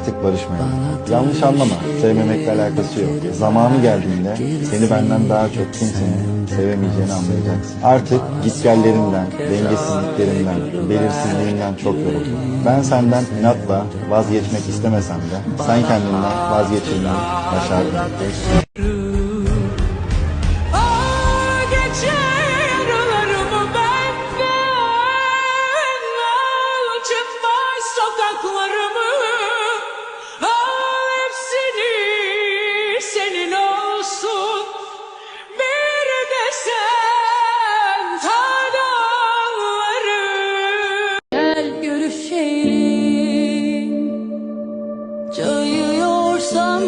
Artık barışmayalım. Yanlış anlama, sevmemekle alakası yok. Zamanı geldiğinde seni benden daha çok kimsenin sevemeyeceğini anlayacaksın. Artık gitgellerimden, dengesizliklerimden, belirsizliğimden çok yoruldum. Ben senden inatla vazgeçmek istemesem de sen kendinden vazgeçirmeyi başardın. Sokaklarımı al, hepsini senin olsun. Bir de sen tadanları. Gel görüşelim. Cayıyorsam